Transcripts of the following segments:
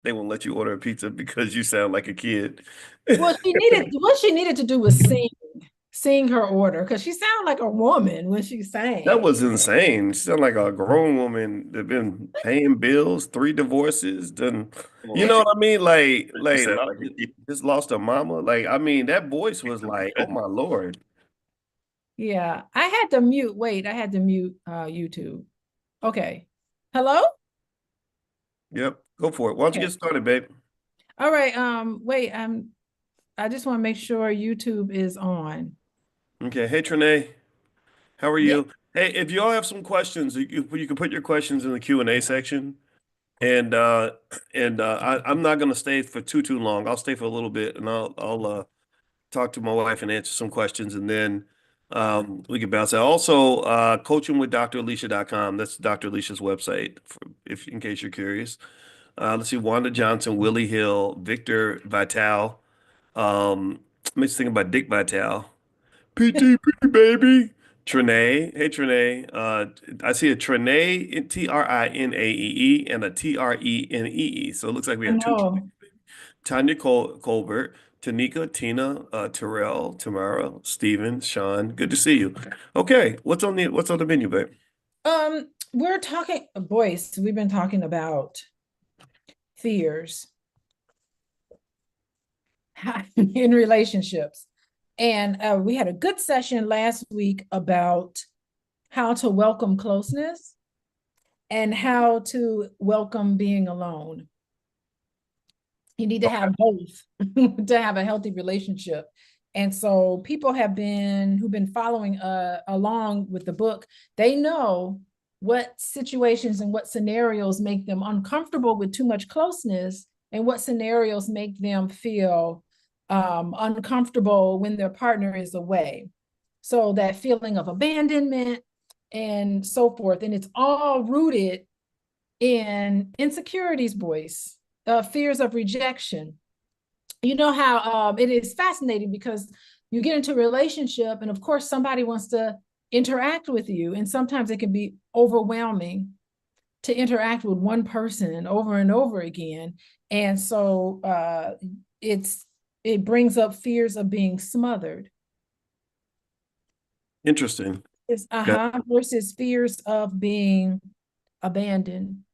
They won't let you order a pizza because you sound like a kid. Well, she needed what she needed to do was sing her order because she sounded like a woman when she That sang. was insane. She sounded like a grown woman that been paying bills, three divorces, done, you know what I mean? You Like sound like a kid. just lost her mama. Like, I mean, that voice was like, oh my Lord. Yeah, I had to mute. Wait, I had to mute YouTube. Okay. Hello? Yep, go for it. Why don't you Okay. get started, babe? All right. Wait, I just want to make sure YouTube is on. Okay. Hey, Trinae, how are Yeah. you? Hey, if you all have some questions, you can put your questions in the Q&A section. And I'm not gonna stay for too long. I'll stay for a little bit, and I'll talk to my wife and answer some questions, and then we can bounce out. Also, coachingwithdralicia.com. That's Dr. Alicia's website, if in case you're curious. Let's see, Wanda Johnson, Willie Hill, Victor Vital. Makes me think about Dick Vital. PTP baby. Trinae. Hey Trinae. I see a Trinae, Trinaee, and a Trenee. So it looks like we I have two Trinae. know. Tanya Colbert, Tanika, Tina, Terrell, Tamara, Steven, Sean. Good to see you. Okay, what's on the menu, babe? We're talking, boys, we've been talking about fears in relationships. And we had a good session last week about how to welcome closeness and how to welcome being alone. You need to have both to have a healthy relationship. And so people have been who've been following along with the book, they know what situations and what scenarios make them uncomfortable with too much closeness and what scenarios make them feel uncomfortable when their partner is away. So that feeling of abandonment and so forth. And it's all rooted in insecurities, boys, fears of rejection. You know how it is fascinating because you get into a relationship, and of course, somebody wants to interact with you, and sometimes it can be overwhelming to interact with one person over and over again. And so it's it brings up fears of being smothered. Interesting. It's Okay. versus fears of being abandoned.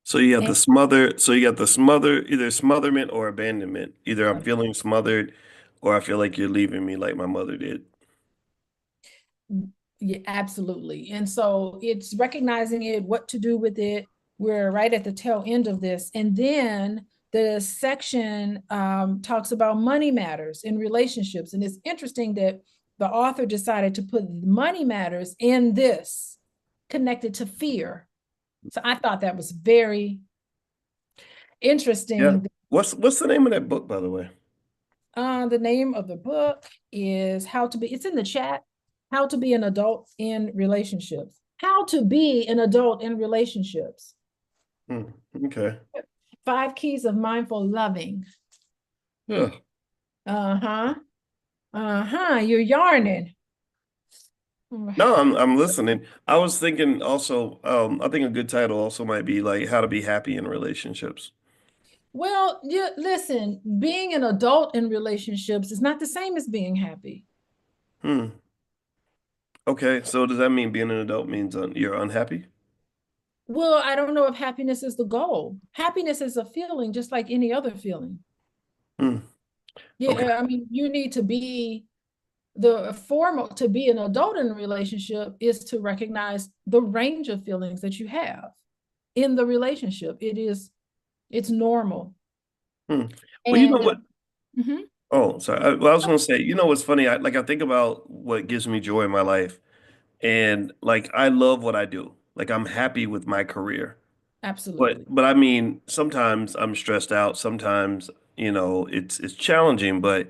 So you have And the smother. So you got the smother, either smotherment or abandonment. Either I'm feeling smothered, or I feel like you're leaving me, like my mother did. yeah, absolutely. And so it's recognizing it, what to do with it. We're right at the tail end of this. And then the section talks about money matters in relationships. And it's interesting that the author decided to put money matters in this connected to fear. So I thought that was very Yeah. interesting. What's the name of that book, by the way? The name of the book is How to Be, it's in the chat, How to Be an Adult in Relationships. How to Be an Adult in Relationships. Hmm. Okay. 5 Keys of Mindful Loving. Yeah. Uh-huh. Uh-huh. You're yarning. No, I'm listening. I was thinking also, I think a good title also might be like How to Be Happy in Relationships. Well, yeah, listen, being an adult in relationships is not the same as being happy. Hmm. Okay, so does that mean being an adult means you're unhappy? Well, I don't know if happiness is the goal. Happiness is a feeling just like any other feeling. Hmm. Okay. Yeah, I mean, you need to be the formal to be an adult in a relationship is to recognize the range of feelings that you have in the relationship. It's normal. Hmm. Well, you know And what? mhm, Oh, sorry. Well, I was going to say, you know what's funny? I think about what gives me joy in my life, and like I love what I do. Like I'm happy with my career. But absolutely. but I mean, sometimes I'm stressed out. Sometimes, it's challenging, but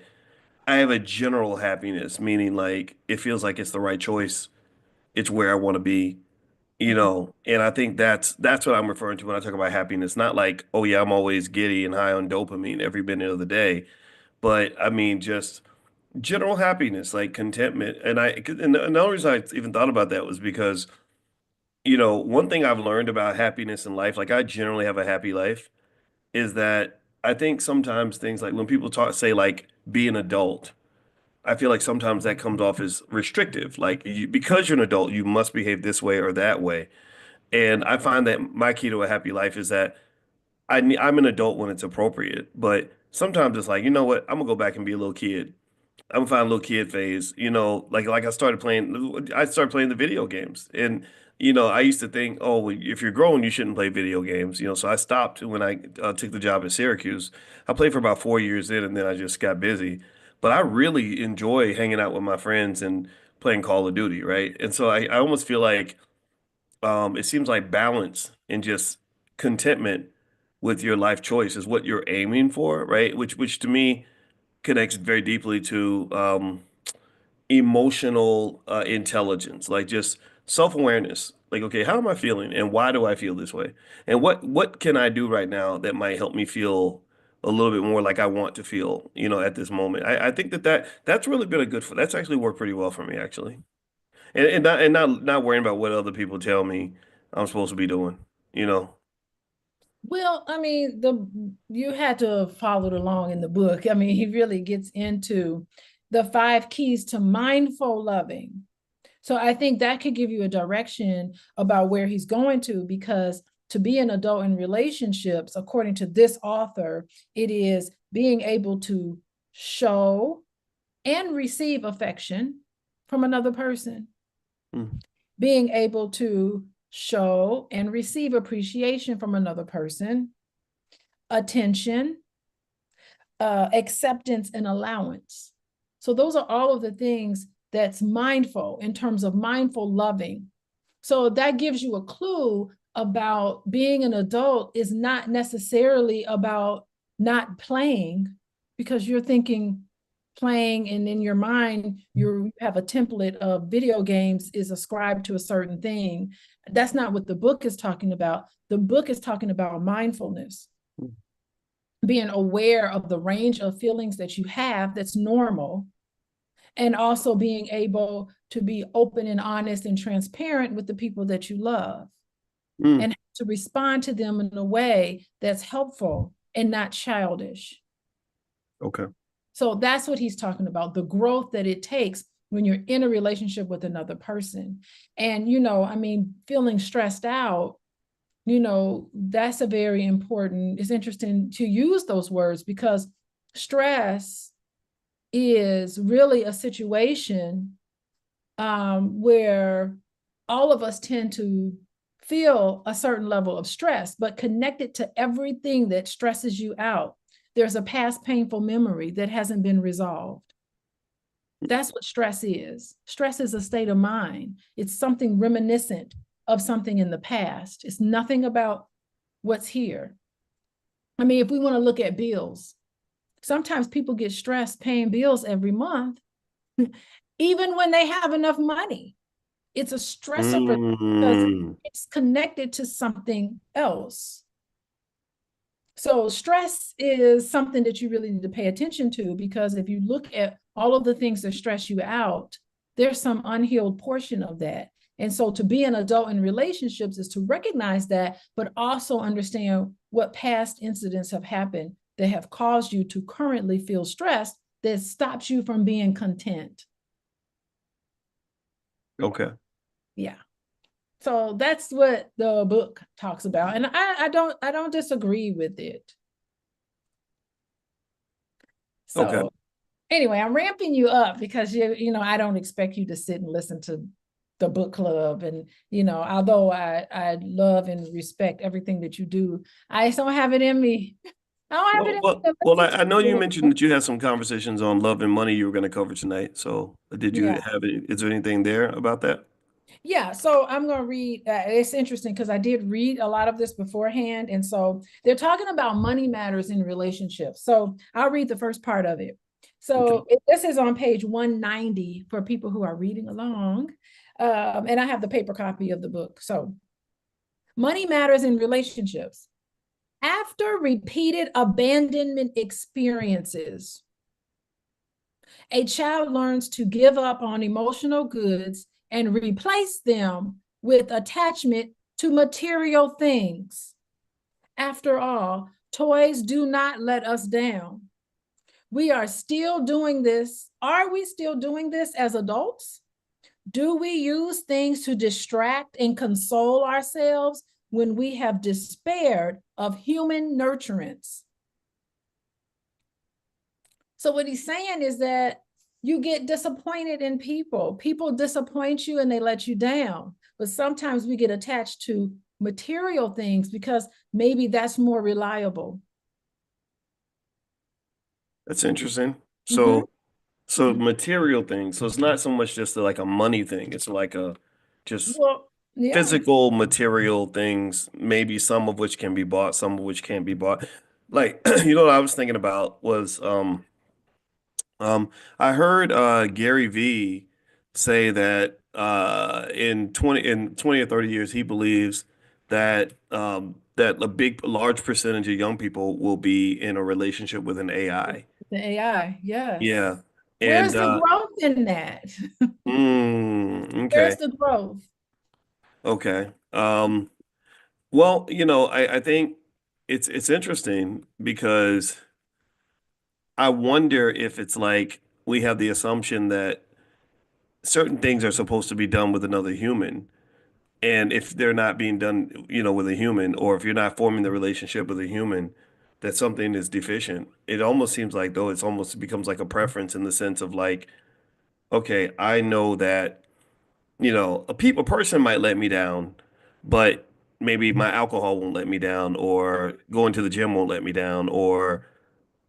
I have a general happiness, meaning like it feels like it's the right choice. It's where I want to be, Mhm. and I think that's what I'm referring to when I talk about happiness. Not like, oh yeah, I'm always giddy and high on dopamine every minute of the day, but I mean just general happiness, like contentment. And the only reason I even thought about that was because, one thing I've learned about happiness in life, like I generally have a happy life. is that I think sometimes things like when people say like be an adult, I feel like sometimes that comes off as restrictive. Like because you're an adult, you must behave this way or that way. And I find that my key to a happy life is that I'm an adult when it's appropriate, but sometimes it's like, you know what, I'm gonna go back and be a little kid. I'm gonna find a little kid phase, like I started playing the video games, and I used to think, oh, well, if you're grown, you shouldn't play video games, so I stopped when I took the job at Syracuse. I played for about 4 years in, and then I just got busy. But I really enjoy hanging out with my friends and playing Call of Duty, right? And so I almost feel like it seems like balance and just contentment with your life choice is what you're aiming for, right? Which to me connects very deeply to emotional intelligence, like just self-awareness. Like, okay, how am I feeling and why do I feel this way? And what can I do right now that might help me feel a little bit more like I want to feel, at this moment. I think that's really been that's actually worked pretty well for me, actually. And not worrying about what other people tell me I'm supposed to be doing, you know. Well, I mean, you had to follow it along in the book. I mean, he really gets into the 5 keys to mindful loving. So I think that could give you a direction about where he's going to, because to be an adult in relationships, according to this author, it is being able to show and receive affection from another person, Mm, being able to show and receive appreciation from another person, attention, acceptance, and allowance. So those are all of the things that's mindful in terms of mindful loving. So that gives you a clue about being an adult is not necessarily about not playing, because you're thinking playing and in your mind you have a template of video games is ascribed to a certain thing. That's not what the book is talking about. The book is talking about mindfulness, mm, being aware of the range of feelings that you have that's normal, and also being able to be open and honest and transparent with the people that you love, mm, and to respond to them in a way that's helpful and not childish. okay. So that's what he's talking about, the growth that it takes when you're in a relationship with another person. And, I mean, feeling stressed out, that's a very important, it's interesting to use those words, because stress is really a situation where all of us tend to feel a certain level of stress, but connected to everything that stresses you out, there's a past painful memory that hasn't been resolved. That's what stress is. Stress is a state of mind. It's something reminiscent of something in the past. It's nothing about what's here. I mean, if we want to look at bills, sometimes people get stressed paying bills every month, even when they have enough money. It's a stressor because Mm, it's connected to something else. So stress is something that you really need to pay attention to, because if you look at all of the things that stress you out, there's some unhealed portion of that. And so to be an adult in relationships is to recognize that, but also understand what past incidents have happened that have caused you to currently feel stressed, that stops you from being content. okay. Yeah. So that's what the book talks about. And I don't disagree with it. Okay. So anyway, I'm ramping you up because I don't expect you to sit and listen to the book club. And although I love and respect everything that you do, I just don't have it in me. I don't have it Well, in me well, to well, listen I know you to mentioned it. that you had some conversations on love and money you were going to cover tonight. So, did you Yeah. have it? Is there anything there about that? Yeah, so I'm going to read. It's interesting because I did read a lot of this beforehand. And so they're talking about money matters in relationships. So I'll read the first part of it. Okay. So this is on page 190 for people who are reading along. And I have the paper copy of the book. So money matters in relationships. After repeated abandonment experiences, a child learns to give up on emotional goods and replace them with attachment to material things. After all, Toys do not let us down. We are still doing this. Are we still doing this as adults? Do we use things to distract and console ourselves when we have despaired of human nurturance? So, what he's saying is that you get disappointed in people. People disappoint you and they let you down. But sometimes we get attached to material things because maybe that's more reliable. That's interesting. Mm-hmm. So material things. So it's not so much just like a money thing. It's like a just Well, yeah. physical material things, maybe some of which can be bought, some of which can't be bought. Like, you know what I was thinking about was I heard Gary V say that in 20 or 30 years he believes that that a large percentage of young people will be in a relationship with an AI. The AI, yes. Yeah. Where's And the growth in that? okay. Where's the growth? Okay. Well, you know, I think it's interesting because I wonder if it's like we have the assumption that certain things are supposed to be done with another human. And if they're not being done, you know, with a human, or if you're not forming the relationship with a human, that something is deficient. It almost seems like though it's almost becomes like a preference in the sense of like, okay, I know that, you know, a person might let me down, but maybe my alcohol won't let me down, or going to the gym won't let me down, or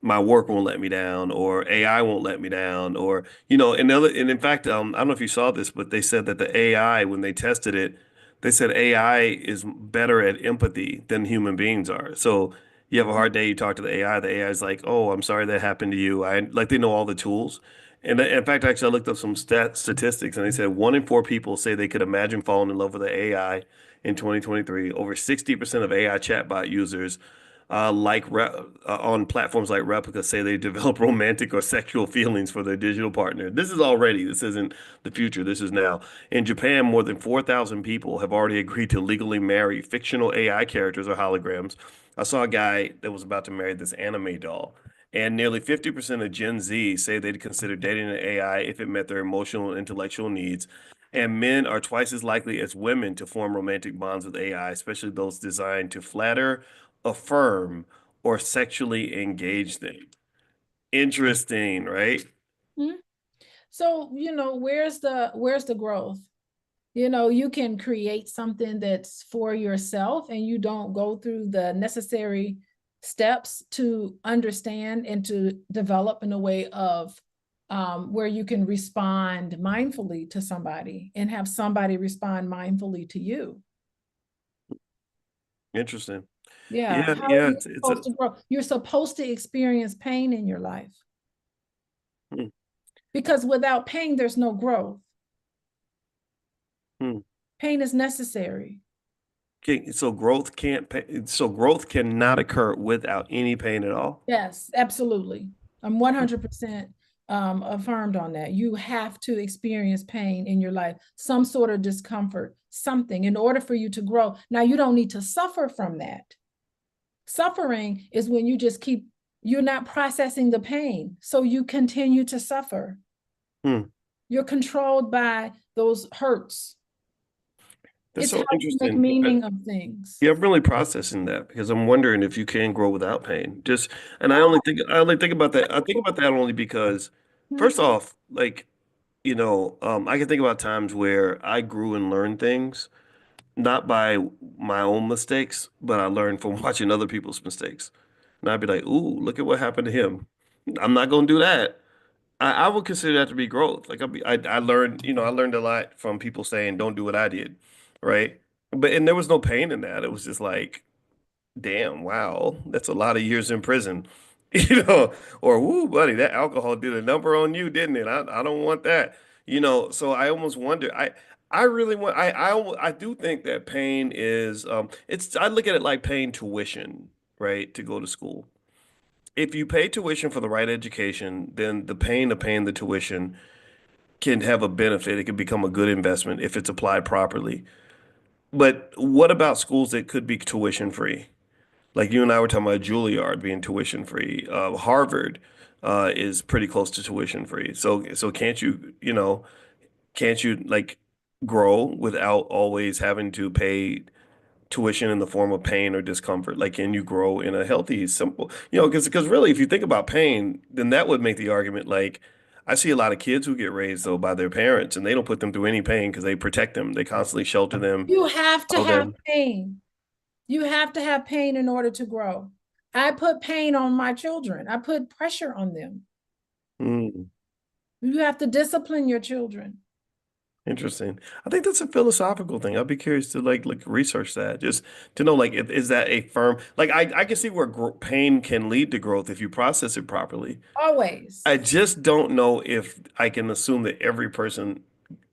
my work won't let me down, or AI won't let me down, or you know, and in fact, I don't know if you saw this, but they said that the AI, when they tested it, they said AI is better at empathy than human beings are. So you have a hard day, you talk to the AI is like, "Oh, I'm sorry that happened to you." I like they know all the tools. And in fact, actually, I looked up some statistics, and they said 1 in 4 people say they could imagine falling in love with the AI in 2023. Over 60% of AI chatbot users on platforms like Replica say they develop romantic or sexual feelings for their digital partner. This isn't the future, this is now. In Japan, more than 4,000 people have already agreed to legally marry fictional AI characters or holograms. I saw a guy that was about to marry this anime doll. And nearly 50% of Gen Z say they'd consider dating an AI if it met their emotional and intellectual needs. And men are twice as likely as women to form romantic bonds with AI, especially those designed to flatter, affirm, or sexually engage them. Interesting, right? Mhm. So, where's the growth? You can create something that's for yourself and you don't go through the necessary steps to understand and to develop in a way of where you can respond mindfully to somebody and have somebody respond mindfully to you. Interesting. Yeah. Yeah, How are yeah, you it's a supposed to grow? You're supposed to experience pain in your life hmm, because without pain, there's no growth. hmm. Pain is necessary. Okay, so growth cannot occur without any pain at all. Yes, absolutely. I'm 100% affirmed on that. You have to experience pain in your life, some sort of discomfort, something in order for you to grow. Now, you don't need to suffer from that. Suffering is when you're not processing the pain. So you continue to suffer. Hmm. You're controlled by those hurts. That's It's how so you make interesting. meaning of things. Yeah, I'm really processing that because I'm wondering if you can grow without pain. Just, and No. I only think about that. I think about that only because, first off, like, you know, I can think about times where I grew and learned things, not by my own mistakes, but I learned from watching other people's mistakes. And I'd be like, ooh, look at what happened to him. I'm not gonna do that. I would consider that to be growth. I learned, you know, I learned a lot from people saying, don't do what I did, right? And there was no pain in that. It was just like, damn, wow, that's a lot of years in prison. You know, or woo, buddy, that alcohol did a number on you, didn't it? I don't want that. You know, so I almost wonder. I really want. I do think that pain is. It's. I look at it like paying tuition, right, to go to school. If you pay tuition for the right education, then the pain of paying the tuition can have a benefit. It can become a good investment if it's applied properly. But what about schools that could be tuition free? Like you and I were talking about Juilliard being tuition free. Harvard is pretty close to tuition free. So can't you, can't you like grow without always having to pay tuition in the form of pain or discomfort? Like, can you grow in a healthy, simple, because really, if you think about pain, then that would make the argument like, I see a lot of kids who get raised though by their parents and they don't put them through any pain because they protect them. They constantly shelter them, You have to tell have them. pain. You have to have pain in order to grow. I put pain on my children. I put pressure on them. Hmm, You have to discipline your children. interesting. I think that's a philosophical thing. I'd be curious to like research that, just to know like if is that a firm like I can see where pain can lead to growth if you process it properly. Always. I just don't know if I can assume that every person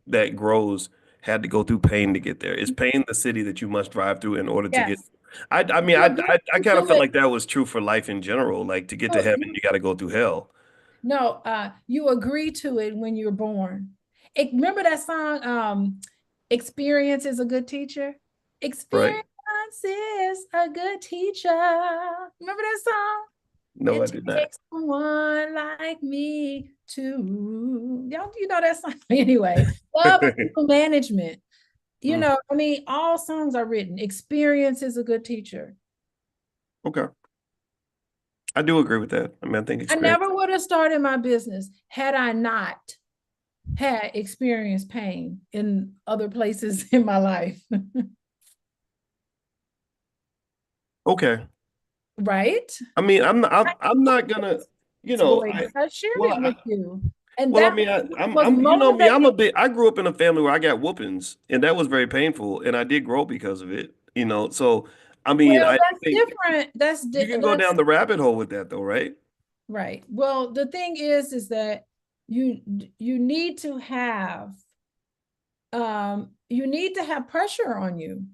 that grows had to go through pain to get there. Is pain the city that you must drive through in order to get? Yes. I mean, You agree I kind of to felt it. like that was true for life in general. Like to get to No, heaven, you got to go through hell, no, you agree to it when you're born. Remember that song, Experience is a Good Teacher? right? Experience is a good teacher. Remember that song? No, I It did not. takes someone like me to, don't you know that song? Anyway, love and people management. Mm, I mean, all songs are written. Experience is a good teacher. okay, I do agree with that. I mean, I think I experience. never would have started my business had I not had experienced pain in other places in my life. Okay, Right? I mean, I I'm not gonna, voice. I I shared well, it with you. And well, I that mean, was you know me, motivated. I grew up in a family where I got whoopings, and that was very painful, and I did grow because of it, So, I mean, Well, I that's think different. you can go That's down the rabbit hole with that, though, right? right. Well, the thing is that you you need to have you need to have pressure on you.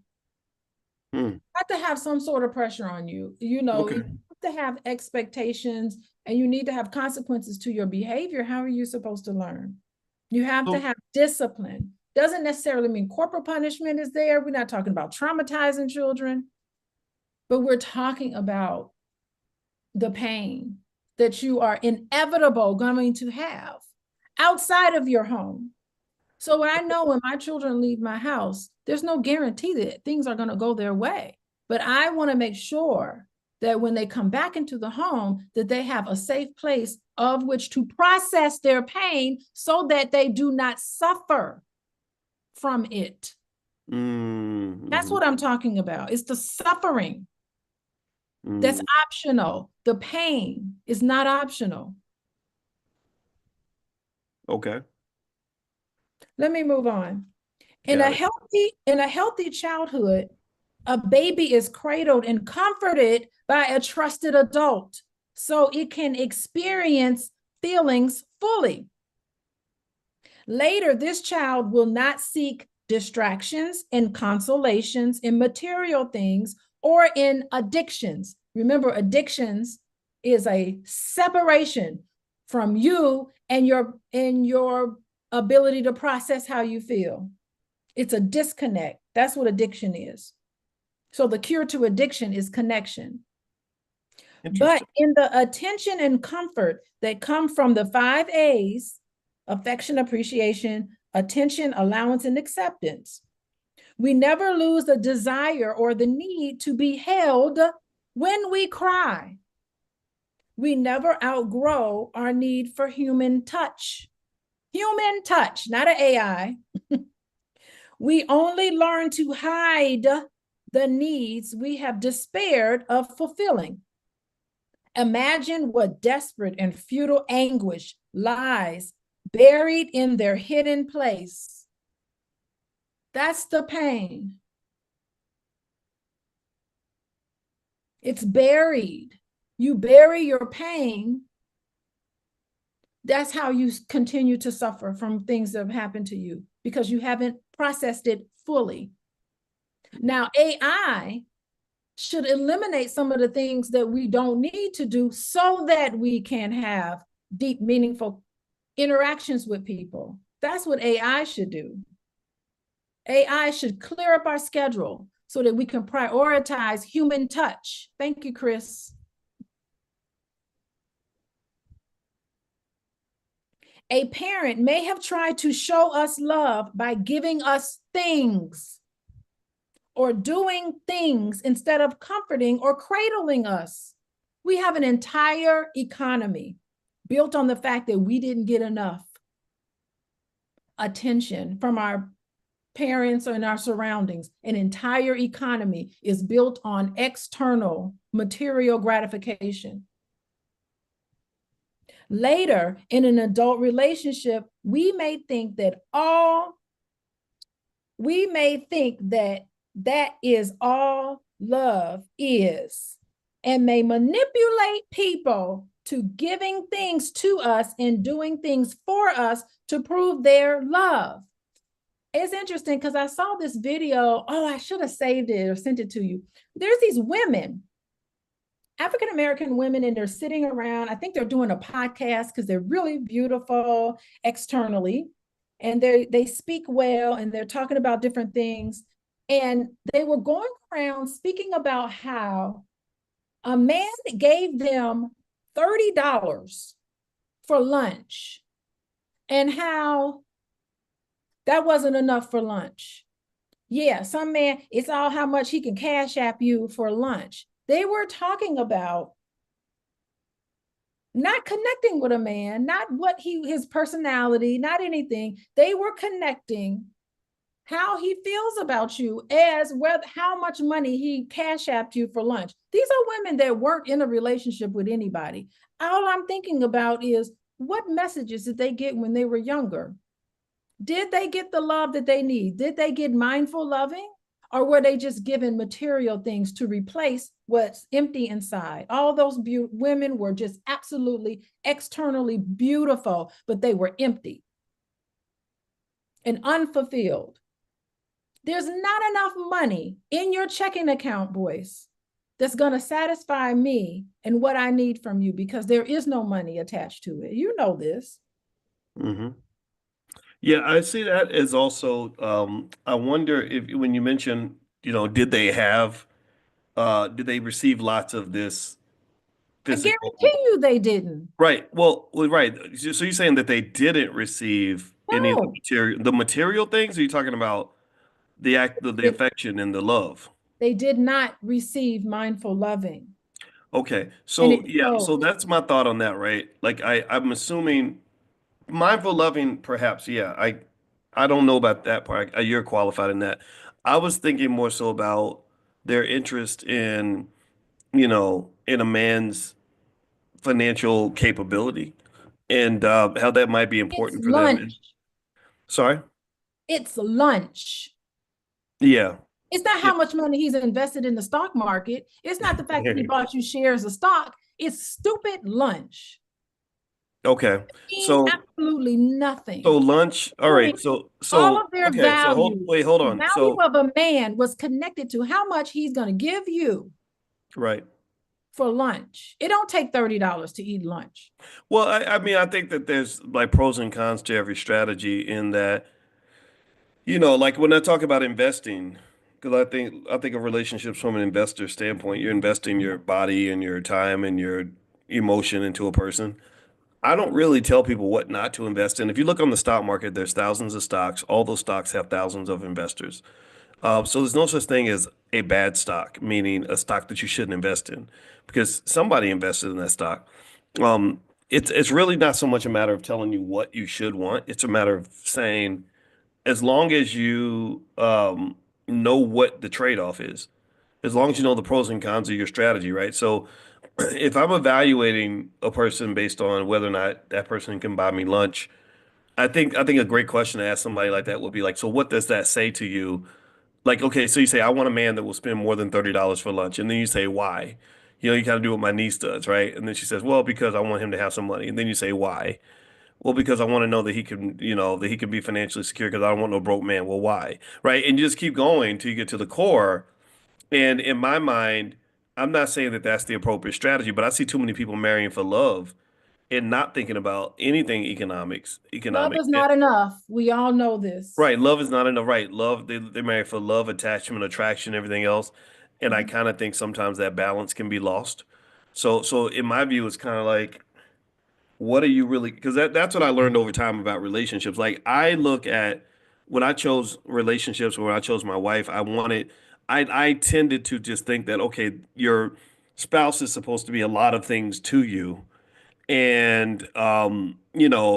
Hmm. Have to have some sort of pressure on you. You Okay. have to have expectations and you need to have consequences to your behavior. How are you supposed to learn? You have to So, have discipline. Doesn't necessarily mean corporal punishment is there. We're not talking about traumatizing children, but we're talking about the pain that you are inevitable going to have outside of your home. So I know when my children leave my house, there's no guarantee that things are going to go their way. But I want to make sure that when they come back into the home, that they have a safe place of which to process their pain so that they do not suffer from it. That's mm-hmm. what I'm talking about. It's the suffering that's Mm, optional. The pain is not optional. okay. Let me move on. Got it. In a healthy childhood, a baby is cradled and comforted by a trusted adult so it can experience feelings fully. Later, this child will not seek distractions and consolations in material things or in addictions. Remember, addictions is a separation from you and your ability to process how you feel. It's a disconnect. That's what addiction is. So the cure to addiction is connection. But Interesting. in the attention and comfort that come from the 5 A's, affection, appreciation, attention, allowance, and acceptance, we never lose the desire or the need to be held when we cry. We never outgrow our need for human touch. Human touch, not an AI. We only learn to hide the needs we have despaired of fulfilling. Imagine what desperate and futile anguish lies buried in their hidden place. That's the pain. It's buried. You bury your pain. That's how you continue to suffer from things that have happened to you because you haven't processed it fully. Now, AI should eliminate some of the things that we don't need to do so that we can have deep, meaningful interactions with people. That's what AI should do. AI should clear up our schedule so that we can prioritize human touch. Thank you, Chris. A parent may have tried to show us love by giving us things or doing things instead of comforting or cradling us. We have an entire economy built on the fact that we didn't get enough attention from our parents and our surroundings. An entire economy is built on external material gratification. Later in an adult relationship, we may think that that is all love is, and may manipulate people to giving things to us and doing things for us to prove their love. It's interesting because I saw this video. Oh, I should have saved it or sent it to you. There's these women, African American women, and they're sitting around. I think they're doing a podcast because they're really beautiful externally, and they speak well, and they're talking about different things. And they were going around speaking about how a man gave them $30 for lunch, and how that wasn't enough for lunch. Yeah, some man, it's all how much he can cash app you for lunch. They were talking about not connecting with a man, not what his personality, not anything. They were connecting how he feels about you as whether how much money he cash apped you for lunch. These are women that weren't in a relationship with anybody. All I'm thinking about is what messages did they get when they were younger? Did they get the love that they need? Did they get mindful loving? Or were they just given material things to replace what's empty inside? All those women were just absolutely externally beautiful, but they were empty and unfulfilled. There's not enough money in your checking account, boys, that's going to satisfy me and what I need from you, because there is no money attached to it. You know this. Hmm. Yeah, I see that as also, I wonder if when you mention, did they receive lots of this I physical? guarantee you they didn't. Right. Well, right. So you're saying that they didn't receive any of No, the material things? Or are you talking about the act, the it, affection and the love? they did not receive mindful loving. Okay. And So it yeah, so shows. that's my thought on that, right? Like I'm assuming mindful loving, perhaps, yeah. I don't know about that part. You're qualified in that. I was thinking more so about their interest in, in a man's financial capability and how that might be It's important for them. lunch. Sorry? It's lunch. Yeah. It's not Yeah. how much money he's invested in the stock market. It's not the fact that he bought you shares of stock. It's stupid lunch. Okay. Mean So absolutely so nothing. lunch. All Doing right. So all so of their okay. So value. hold The on. value So of a man was connected to how much he's going to give you right. for lunch. It don't take $30 to eat lunch. Well, I mean, I think that there's like pros and cons to every strategy in that, like when I talk about investing, because I think of relationships from an investor standpoint, you're investing your body and your time and your emotion into a person. I don't really tell people what not to invest in. If you look on the stock market, there's thousands of stocks. All those stocks have thousands of investors. So there's no such thing as a bad stock, meaning a stock that you shouldn't invest in, because somebody invested in that stock. Um, it's really not so much a matter of telling you what you should want. It's a matter of saying, as long as you know what the trade-off is, as long as you know the pros and cons of your strategy, right? So if I'm evaluating a person based on whether or not that person can buy me lunch, I think a great question to ask somebody like that would be like, so what does that say to you? Like, okay, so you say, I want a man that will spend more than $30 for lunch. And then you say, why? You kind of do what my niece does, right? And then she says, well, because I want him to have some money. And then you say, why? Well, because I want to know that he can, that he can be financially secure because I don't want no broke man. Well, why? Right? And you just keep going till you get to the core. And in my mind, I'm not saying that that's the appropriate strategy, but I see too many people marrying for love and not thinking about anything Love economic. is not enough. We all know this. Right, love is not enough. Right, love they marry for love, attachment, attraction, everything else, and I Mhm. kind of think sometimes that balance can be lost. So in my view, it's kind of like, what are you really? Because that's what I learned over time about relationships. Like I look at when I chose relationships, when I chose my wife, I tended to just think that okay, your spouse is supposed to be a lot of things to you, and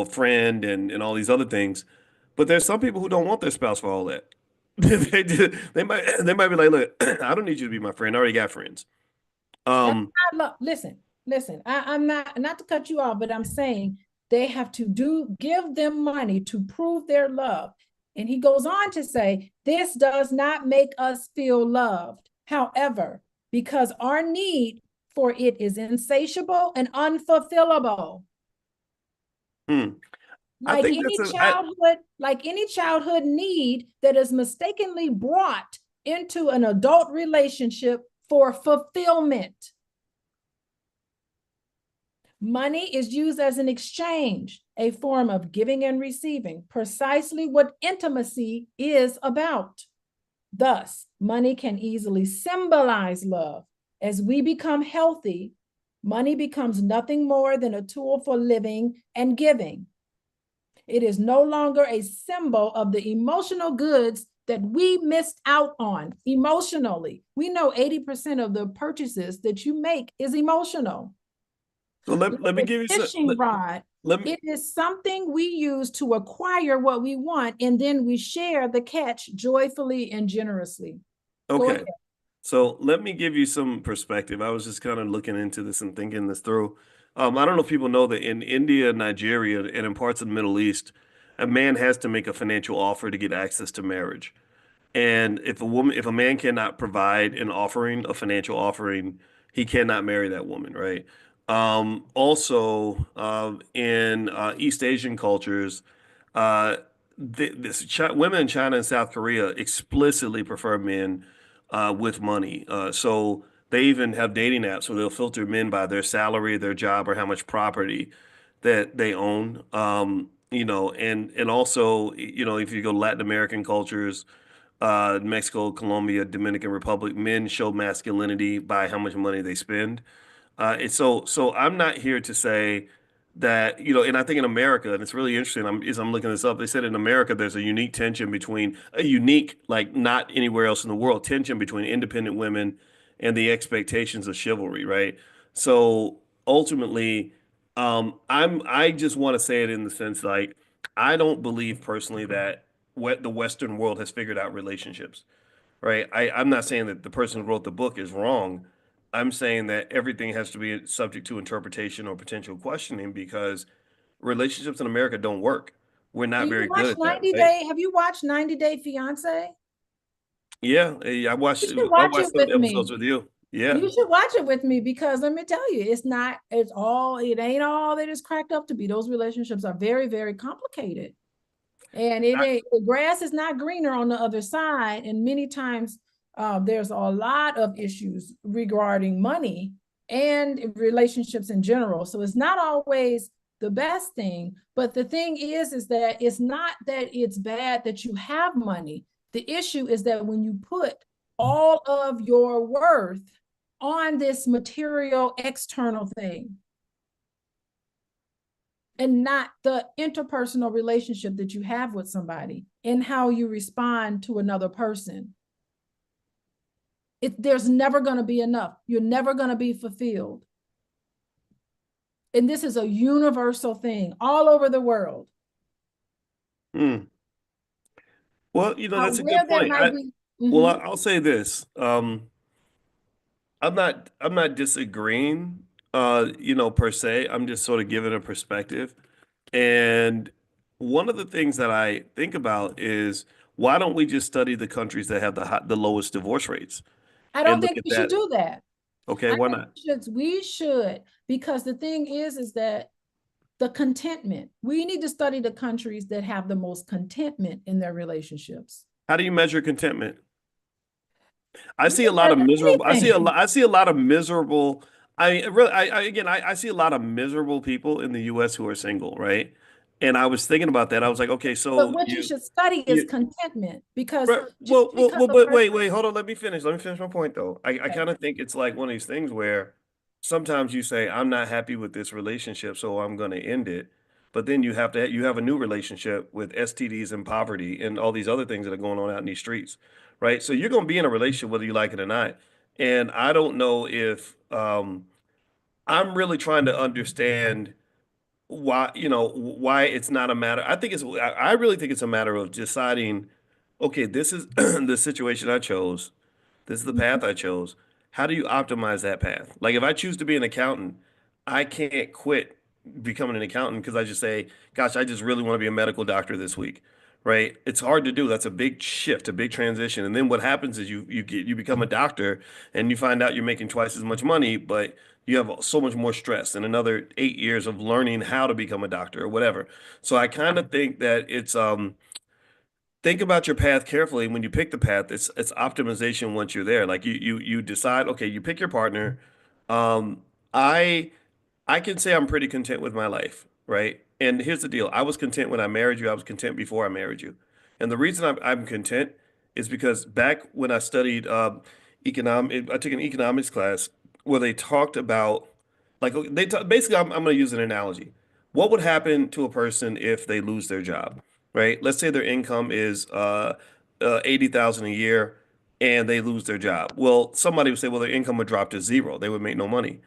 friend and all these other things. But there's some people who don't want their spouse for all that. They might be like, look, I don't need you to be my friend. I already got friends. That's Um, not love. Listen. I'm not to cut you off, but I'm saying they have to give them money to prove their love. And he goes on to say, this does not make us feel loved. However, because our need for it is insatiable and unfulfillable. hmm. I think that's Like any childhood need that is mistakenly brought into an adult relationship for fulfillment. Money is used as an exchange, a form of giving and receiving, precisely what intimacy is about. Thus, money can easily symbolize love. As we become healthy, money becomes nothing more than a tool for living and giving. It is no longer a symbol of the emotional goods that we missed out on emotionally. We know 80% of the purchases that you make is emotional. so. Let me A give you some. fishing rod, Let me. it is something we use to acquire what we want, and then we share the catch joyfully and generously. Go ahead. Okay. So let me give you some perspective. I was just kind of looking into this and thinking this through. I don't know if people know that in India, Nigeria, and in parts of the Middle East, a man has to make a financial offer to get access to marriage. And if a man cannot provide an offering, a financial offering, he cannot marry that woman, right? Also, in East Asian cultures, uh, women in China and South Korea explicitly prefer men with money. So they even have dating apps where they'll filter men by their salary, their job, or how much property that they own. And also, if you go to Latin American cultures, Mexico, Colombia, Dominican Republic, men show masculinity by how much money they spend. So I'm not here to say that, and I think in America, and it's really interesting, as I'm looking this up, they said in America there's a unique tension between a unique, like not anywhere else in the world, tension between independent women and the expectations of chivalry, right? So ultimately, I just want to say it in the sense like I don't believe personally that what the Western world has figured out relationships, right? I'm not saying that the person who wrote the book is wrong. I'm saying that everything has to be subject to interpretation or potential questioning because relationships in America don't work. We're Do not you very good watch at that, 90 right? Day? Have you watched 90 Day Fiance? Yeah, You I should watch watched it some with episodes me. with you. Yeah. You should watch it with me because let me tell you, it ain't all that it's cracked up to be. Those relationships are very, very complicated. And it I- ain't the grass is not greener on the other side. And many times there's a lot of issues regarding money and relationships in general. So it's not always the best thing. But the thing is that it's not that it's bad that you have money. The issue is that when you put all of your worth on this material external thing, and not the interpersonal relationship that you have with somebody and how you respond to another person. There's never going to be enough. You're never going to be fulfilled. And this is a universal thing all over the world. hmm. Well, Now, that's a good where there point. might be, I'll say this. I'm not disagreeing, per se. I'm just sort of giving a perspective. And one of the things that I think about is why don't we just study the countries that have the lowest divorce rates I don't and look think at we should that? do that. Okay, I why think not? we should, because the thing is that the contentment, we need to study the countries that have the most contentment in their relationships. How do you measure contentment? I You see a can lot of measure miserable. anything. I see a lot of miserable. I really, again, I see a lot of miserable people in the U.S. who are single, right? And I was thinking about that. I was like, okay, But so what you should study is you, contentment because right, just because a but person, wait, hold on. Let me finish. Let me finish my point, though. I okay, kind of think it's like one of these things where sometimes you say, I'm not happy with this relationship, so I'm going to end it. But then you have a new relationship with STDs and poverty and all these other things that are going on out in these streets, right? So you're going to be in a relationship whether you like it or not. And I don't know if I'm really trying to understand why, why it's not a matter. I really think it's a matter of deciding, okay, this is the situation I chose. This is the path I chose. How do you optimize that path? Like if I choose to be an accountant, I can't quit becoming an accountant because I just say, gosh, I just really want to be a medical doctor this week. Right? It's hard to do. That's a big shift, a big transition. And then what happens is you become a doctor and you find out you're making twice as much money, but you have so much more stress and another 8 years of learning how to become a doctor or whatever. So I kind of think that it's think about your path carefully. When you pick the path, it's optimization once you're there. Like you decide, okay, you pick your partner. Um, I I can say I'm pretty content with my life, right? And here's the deal. I was content when I married you. I was content before I married you. And the reason I'm content is because back when I studied I took an economics class where they talked about like basically I'm going to use an analogy. What would happen to a person if they lose their job, right? Let's say their income is 80,000 a year and they lose their job. Well, somebody would say, well, their income would drop to zero. They would make no money.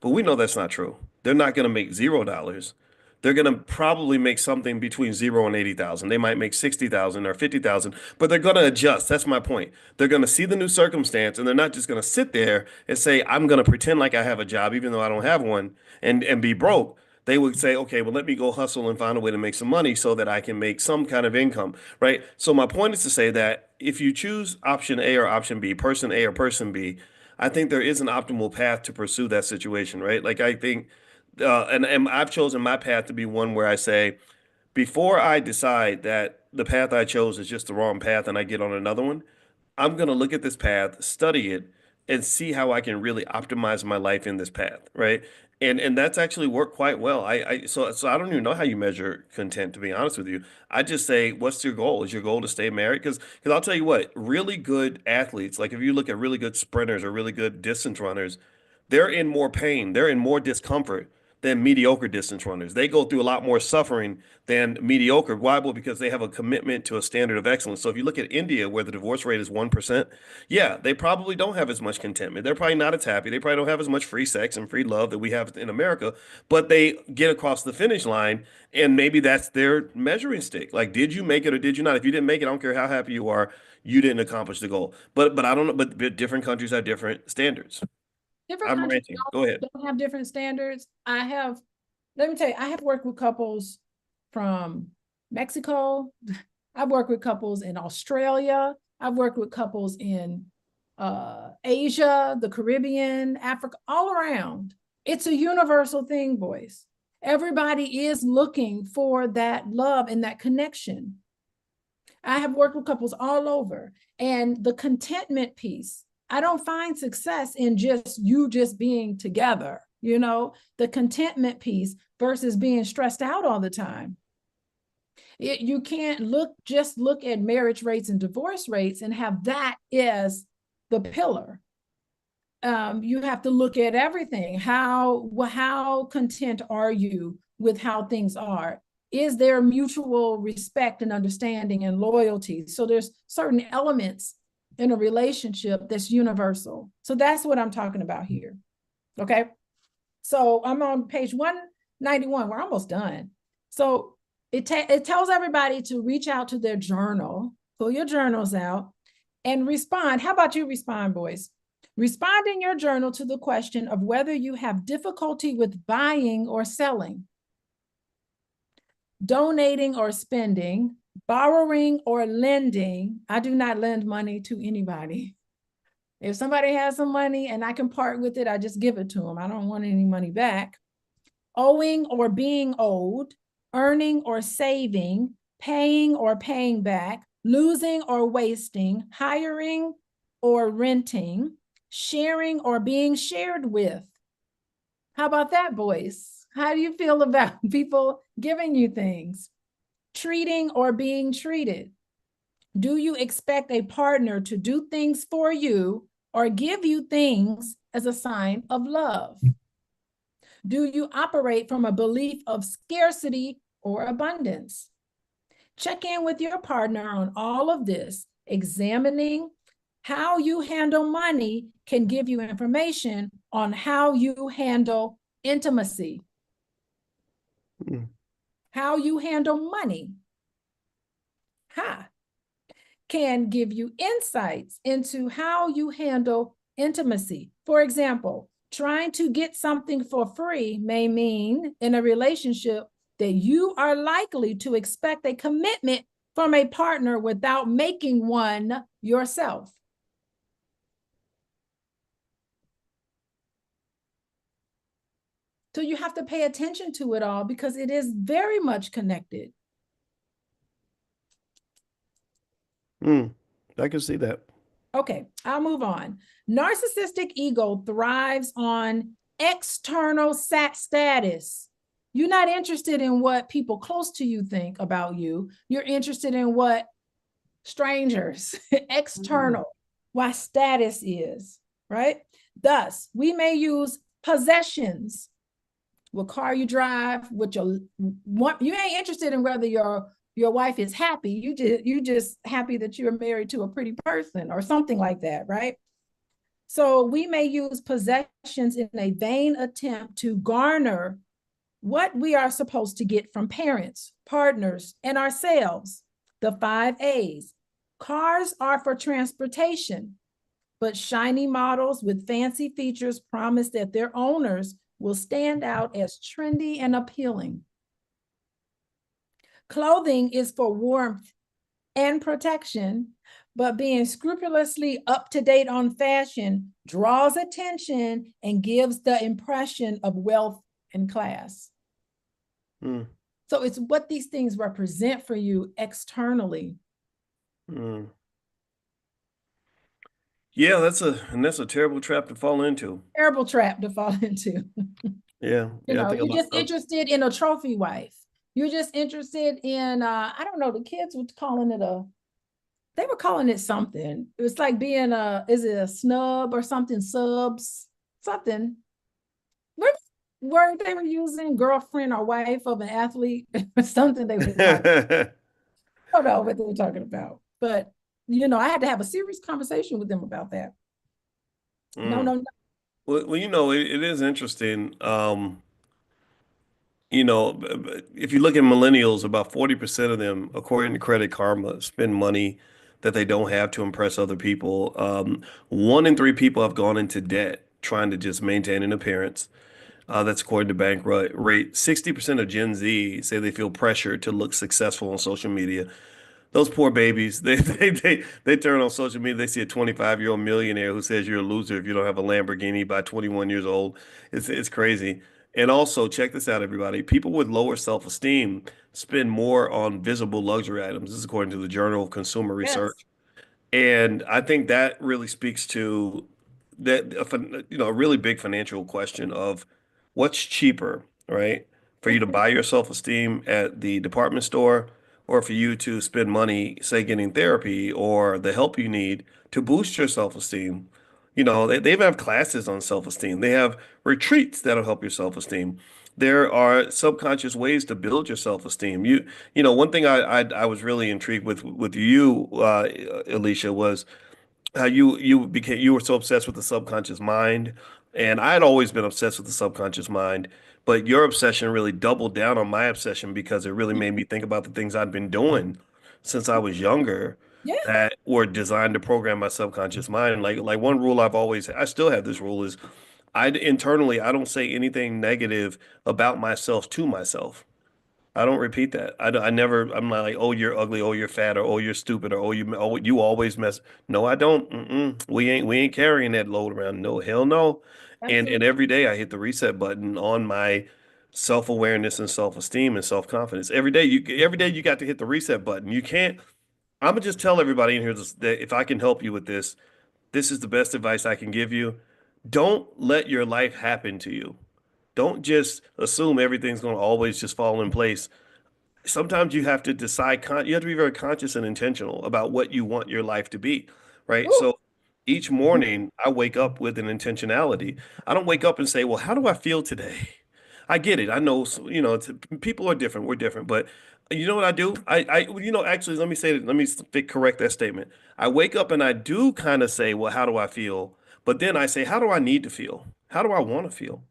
But we know that's not true. They're not going to make $0. They're going to probably make something between 0 and 80,000. They might make 60,000 or 50,000, but they're going to adjust. That's my point. They're going to see the new circumstance and they're not just going to sit there and say, I'm going to pretend like I have a job, even though I don't have one, and be broke. They would say, okay, well, let me go hustle and find a way to make some money so that I can make some kind of income, right? So my point is to say that if you choose option A or option B, person A or person B, I think there is an optimal path to pursue that situation, right? Like I think, and I've chosen my path to be one where I say, before I decide that the path I chose is just the wrong path and I get on another one, I'm going to look at this path, study it, and see how I can really optimize my life in this path, right? And that's actually worked quite well. So I don't even know how you measure content, to be honest with you. I just say, what's your goal? Is your goal to stay married? Because I'll tell you what, really good athletes, like if you look at really good sprinters or really good distance runners, they're in more pain, they're in more discomfort than mediocre distance runners. They go through a lot more suffering than mediocre. Why? Well, because they have a commitment to a standard of excellence. So if you look at India, where the divorce rate is 1%, yeah, they probably don't have as much contentment. They're probably not as happy. They probably don't have as much free sex and free love that we have in America, but they get across the finish line and maybe that's their measuring stick. Like, did you make it or did you not? If you didn't make it, I don't care how happy you are, you didn't accomplish the goal. But I don't know, but different countries have different standards. different I'm countries ranting. Go ahead. don't have different standards. Let me tell you, I have worked with couples from Mexico. I've worked with couples in Australia. I've worked with couples in Asia, the Caribbean, Africa, all around. It's a universal thing, boys. Everybody is looking for that love and that connection. I have worked with couples all over. And the contentment piece, I don't find success in just being together, the contentment piece versus being stressed out all the time. You can't look at marriage rates and divorce rates and have that as the pillar. You have to look at everything. How content are you with how things are? Is there mutual respect and understanding and loyalty? So there's certain elements in a relationship that's universal. So that's what I'm talking about here. Okay. So I'm on page 191. We're almost done. So it tells everybody to reach out to their journal, pull your journals out, and respond. How about you respond, boys? Respond in your journal to the question of whether you have difficulty with buying or selling, donating or spending, borrowing or lending. I do not lend money to anybody. If somebody has some money and I can part with it, I just give it to them. I don't want any money back. Owing or being owed, earning or saving, paying or paying back, losing or wasting, hiring or renting, sharing or being shared with. How about that, boys? How do you feel about people giving you things, treating or being treated? Do you expect a partner to do things for you or give you things as a sign of love? Do you operate from a belief of scarcity or abundance? Check in with your partner on all of this. Examining how you handle money can give you information on how you handle intimacy. Mm. How you handle money can give you insights into how you handle intimacy. For example, trying to get something for free may mean in a relationship that you are likely to expect a commitment from a partner without making one yourself. So you have to pay attention to it all because it is very much connected. Mm. I can see that. Okay, I'll move on. Narcissistic ego thrives on external status. You're not interested in what people close to you think about you. You're interested in what strangers, external, what status is, right? Thus, we may use possessions, what car you drive, what you ain't interested in whether your wife is happy. You just happy that you're married to a pretty person or something like that, right? So we may use possessions in a vain attempt to garner what we are supposed to get from parents, partners, and ourselves. The 5 A's. Cars are for transportation, but shiny models with fancy features promise that their owners will stand out as trendy and appealing. Clothing is for warmth and protection, but being scrupulously up to date on fashion draws attention and gives the impression of wealth and class. Mm. So it's what these things represent for you externally. Mm. Yeah, that's a terrible trap to fall into. Terrible trap to fall into. Yeah, You yeah, I know, think a you're lot. just interested in a trophy wife. You're just interested in I don't know, the kids were calling it a they were calling it something. It was like being is it a snub or something, subs, something. What word they were using, girlfriend or wife of an athlete, or something they were talking. I don't know what they were talking about. But I had to have a serious conversation with them about that. No, Mm. no, no. Well, it is interesting. If you look at millennials, about 40% of them, according to Credit Karma, spend money that they don't have to impress other people. 1 in 3 people have gone into debt trying to just maintain an appearance. That's according to bank rate. 60% of Gen Z say they feel pressure to look successful on social media. Those poor babies, they turn on social media, they see a 25-year-old millionaire who says you're a loser if you don't have a Lamborghini by 21 years old. It's crazy. And also, check this out, everybody. People with lower self-esteem spend more on visible luxury items. This is according to the Journal of Consumer Yes. Research. And I think that really speaks to that, a really big financial question of what's cheaper, right? For you to buy your self-esteem at the department store or for you to spend money, say, getting therapy or the help you need to boost your self-esteem. They even have classes on self-esteem. They have retreats that'll help your self-esteem. There are subconscious ways to build your self-esteem. One thing I was really intrigued with you, Alicia, was how you were so obsessed with the subconscious mind, and I had always been obsessed with the subconscious mind, but your obsession really doubled down on my obsession because it really made me think about the things I'd been doing since I was younger Yeah, that were designed to program my subconscious mind. Like one rule I still have this rule is I don't say anything negative about myself to myself. I don't repeat that. I never, I'm not like, oh, you're ugly, oh, you're fat, or oh, you're stupid, or you always mess. No, I don't. We ain't carrying that load around. No, hell no. And absolutely. every day I hit the reset button on my self-awareness and self-esteem and self-confidence. Every day you got to hit the reset button. You can't, I'm gonna just tell everybody in here that if I can help you with this, this is the best advice I can give you. Don't let your life happen to you. Don't just assume everything's going to always just fall in place. Sometimes you have to decide, you have to be very conscious and intentional about what you want your life to be, right? Ooh, So each morning I wake up with an intentionality. I don't wake up and say, well, how do I feel today? I get it. I know, people are different. We're different, but you know what I do? Actually, let me say that. Let me correct that statement. I wake up and I do kind of say, well, how do I feel? But then I say, how do I need to feel? How do I want to feel?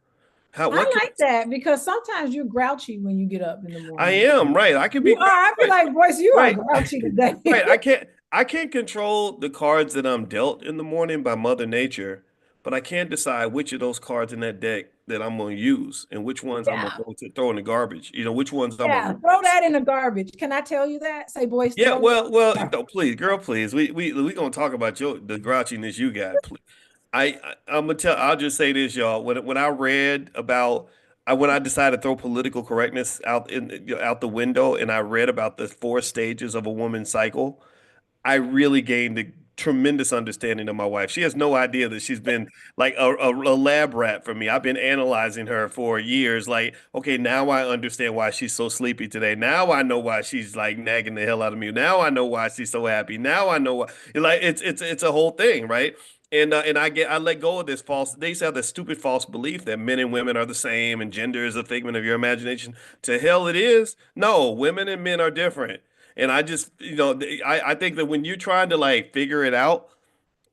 What I can like that because sometimes you're grouchy when you get up in the I morning. am, right? I can be You are. I feel right. like, Boyce, you are Right. grouchy today. Right. I can't control the cards that I'm dealt in the morning by Mother Nature, but I can decide which of those cards in that deck that I'm going to use and which ones I'm going Yeah. to throw in the garbage. Which ones I'm going to Yeah. Throw release. that in the garbage. Can I tell you that? Say, Boyce, Yeah, throw well, that. no, please, girl, please. We gonna talk about the grouchiness you got. Please. I'm gonna tell. I'll just say this, y'all. When I read about when I decided to throw political correctness out the window, and I read about the four stages of a woman's cycle, I really gained a tremendous understanding of my wife. She has no idea that she's been like a lab rat for me. I've been analyzing her for years. Like, okay, now I understand why she's so sleepy today. Now I know why she's like nagging the hell out of me. Now I know why she's so happy. Now I know why. Like, it's a whole thing, right? And I let go of this false. They used to have this stupid false belief that men and women are the same and gender is a figment of your imagination. To hell it is. No, women and men are different. And I just, I think that when you're trying to like figure it out,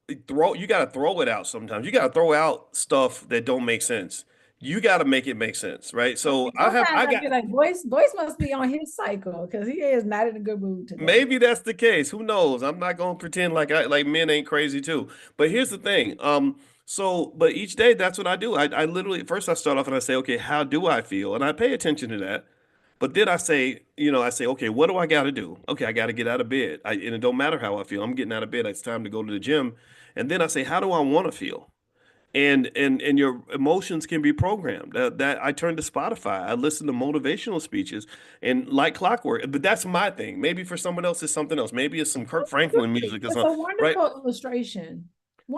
you got to throw it out sometimes. You got to throw out stuff that don't make sense. You got to make it make sense, right? So Sometimes I I got, feel like Boyce must be on his cycle because he is not in a good mood today. maybe that's the case. Who knows? I'm not going to pretend like men ain't crazy too. But here's the thing. But each day that's what I do. I literally, first I start off and I say, okay, how do I feel? And I pay attention to that. But then I say, okay, what do I got to do? Okay, I got to get out of bed. And it don't matter how I feel. I'm getting out of bed. It's time to go to the gym. And then I say, how do I want to feel? And your emotions can be programmed. That I turn to Spotify. I listen to motivational speeches and like clockwork. But that's my thing. Maybe for someone else it's something else. Maybe it's some Kirk Franklin music or It's a something, right? wonderful illustration.